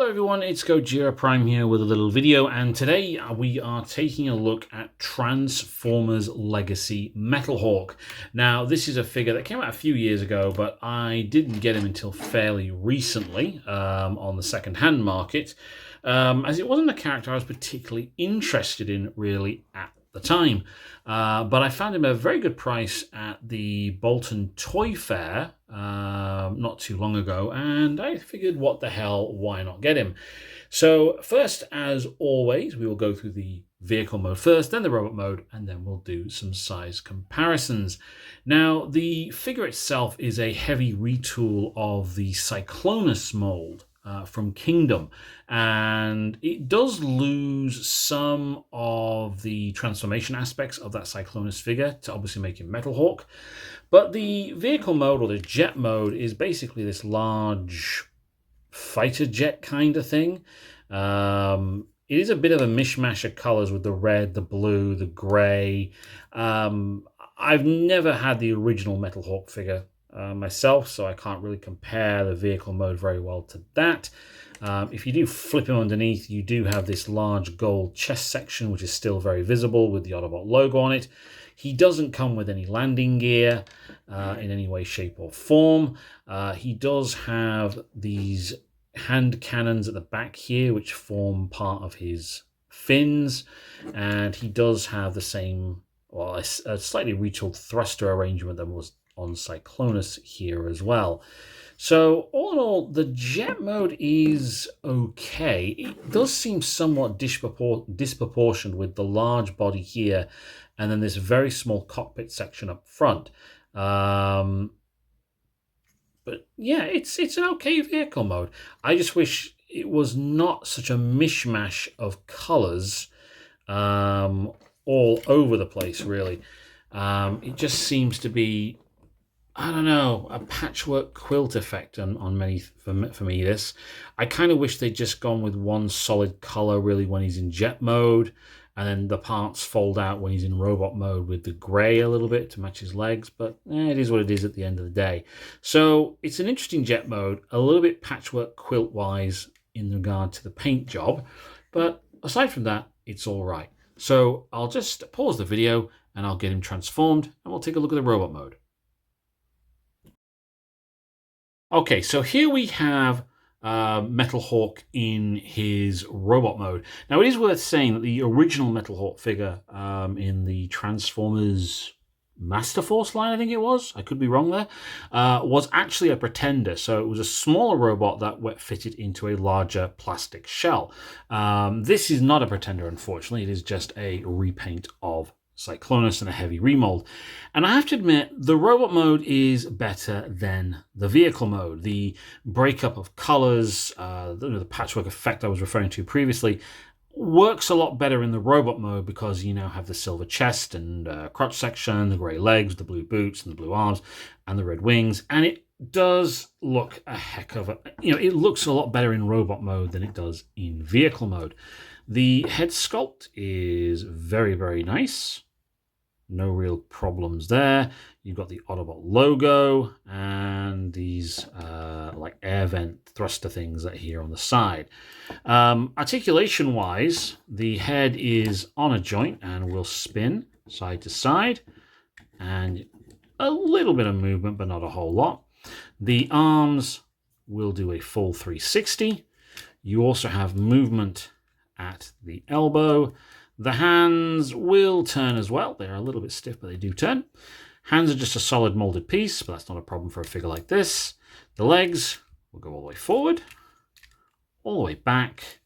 Hello everyone, it's Gojira Prime here with a little video, and today we are taking a look at Transformers Legacy Metalhawk. Now, this is a figure that came out a few years ago, but I didn't get him until fairly recently on the second-hand market, as it wasn't a character I was particularly interested in really at the time. But I found him at a very good price at the Bolton Toy Fair not too long ago, and I figured, what the hell, why not get him? So first, as always, we will go through the vehicle mode first, then the robot mode, and then we'll do some size comparisons. Now, the figure itself is a heavy retool of the Cyclonus mold from Kingdom, and it does lose some of the transformation aspects of that Cyclonus figure to obviously make him Metalhawk. But the vehicle mode, or the jet mode, is basically this large fighter jet kind of thing. It is a bit of a mishmash of colors with the red, the blue, the gray. I've never had the original Metalhawk figure myself, so I can't really compare the vehicle mode very well to that. If you do flip him underneath, you do have this large gold chest section, which is still very visible with the Autobot logo on it. He doesn't come with any landing gear in any way, shape, or form. He does have these hand cannons at the back here, which form part of his fins, and he does have the same, well, a slightly retooled thruster arrangement that was on Cyclonus here as well. So all in all, the jet mode is okay. It does seem somewhat disproportioned with the large body here and then this very small cockpit section up front. But yeah, it's an okay vehicle mode. I just wish it was not such a mishmash of colors all over the place, really. It just seems to be, I don't know, a patchwork quilt effect on many, for me, this. I kind of wish they'd just gone with one solid color, really, when he's in jet mode, and then the parts fold out when he's in robot mode with the gray a little bit to match his legs, but it is what it is at the end of the day. So it's an interesting jet mode, a little bit patchwork quilt-wise in regard to the paint job, but aside from that, it's all right. So I'll just pause the video, and I'll get him transformed, and we'll take a look at the robot mode. Okay, so here we have Metalhawk in his robot mode. Now, it is worth saying that the original Metalhawk figure in the Transformers Master Force line, I think it was, I could be wrong there, was actually a Pretender. So it was a smaller robot that fitted into a larger plastic shell. This is not a Pretender, unfortunately. It is just a repaint of Cyclonus and a heavy remold. And I have to admit, the robot mode is better than the vehicle mode. The breakup of colors, the patchwork effect I was referring to previously, works a lot better in the robot mode because you now have the silver chest and crotch section, the grey legs, the blue boots and the blue arms, and the red wings. And it does look a heck of a, it looks a lot better in robot mode than it does in vehicle mode. The head sculpt is very, very nice. No real problems there. You've got the Autobot logo and these like air vent thruster things that are here on the side. Articulation wise, the head is on a joint and will spin side to side, and a little bit of movement, but not a whole lot. The arms will do a full 360. You also have movement at the elbow. The hands will turn as well. They're a little bit stiff, but they do turn. Hands are just a solid molded piece, but that's not a problem for a figure like this. The legs will go all the way forward, all the way back,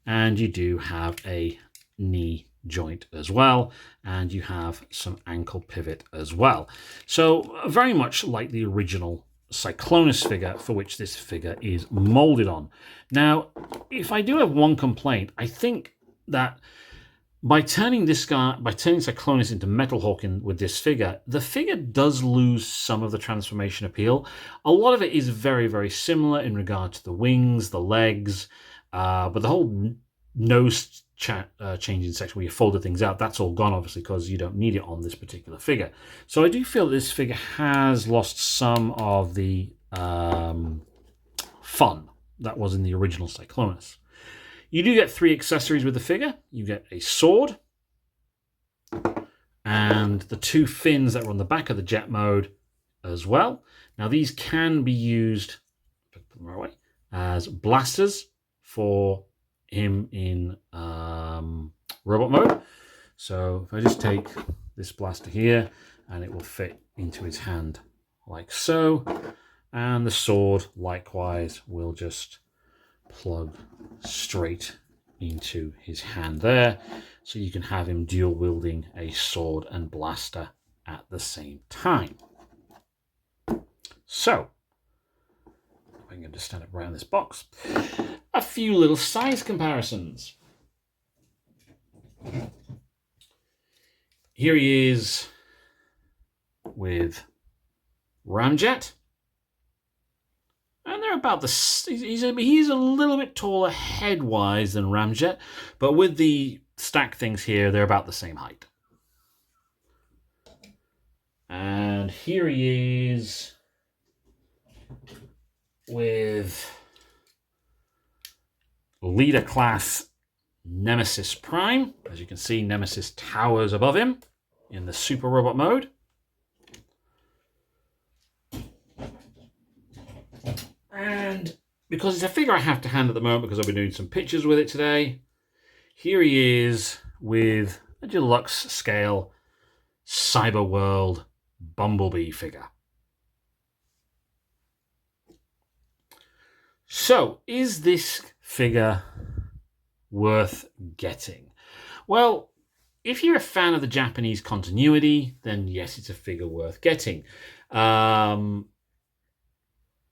and you do have a knee joint as well, and you have some ankle pivot as well. So very much like the original Cyclonus figure, for which this figure is molded on. Now, if I do have one complaint, I think that by turning Cyclonus into Metalhawk with this figure, the figure does lose some of the transformation appeal. A lot of it is very, very similar in regard to the wings, the legs, but the whole nose changing section where you folded things out, that's all gone, obviously, because you don't need it on this particular figure. So I do feel that this figure has lost some of the fun that was in the original Cyclonus. You do get 3 accessories with the figure. You get a sword, and the 2 fins that were on the back of the jet mode as well. Now these can be used, put them the right way, as blasters for him in robot mode. So if I just take this blaster here, and it will fit into his hand like so, and the sword likewise will just plug straight into his hand there, so you can have him dual wielding a sword and blaster at the same time. So I'm going to stand up around this box. A few little size comparisons. Here he is with Ramjet, and they're about the. He's a little bit taller head-wise than Ramjet, but with the stack things here, they're about the same height. And here he is with Leader Class Nemesis Prime. As you can see, Nemesis towers above him in the Super Robot mode. And because it's a figure I have to hand at the moment because I've been doing some pictures with it today, here he is with a deluxe scale Cyber World Bumblebee figure. So, is this figure worth getting? Well, if you're a fan of the Japanese continuity, then yes, it's a figure worth getting.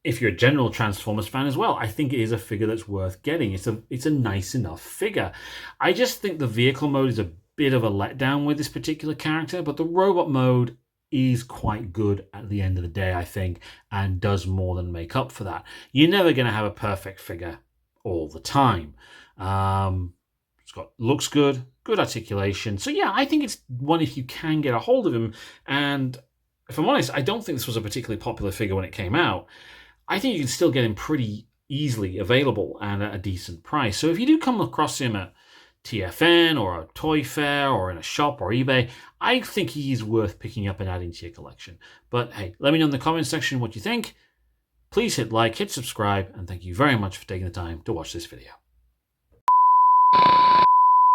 If you're a general Transformers fan as well, I think it is a figure that's worth getting. It's a nice enough figure. I just think the vehicle mode is a bit of a letdown with this particular character, but the robot mode is quite good at the end of the day, I think, and does more than make up for that. You're never going to have a perfect figure all the time. Looks good, good articulation. So yeah, I think it's one if you can get a hold of him. And if I'm honest, I don't think this was a particularly popular figure when it came out. I think you can still get him pretty easily available and at a decent price. So if you do come across him at TFN or a toy fair or in a shop or eBay, I think he's worth picking up and adding to your collection. But hey, let me know in the comments section what you think. Please hit like, hit subscribe, and thank you very much for taking the time to watch this video.